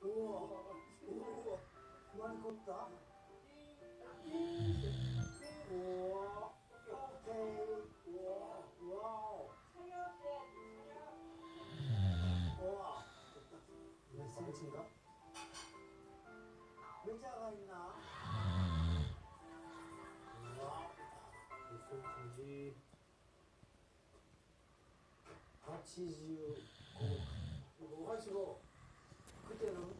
우와, 우와, 많이 컸다. 우와, 오케이. 우와, 와우. 우와, 몇 cm인가? 의자가 있나? 우와, 몇 cm인지. 같이 지우고, 이거 하시고, 그때는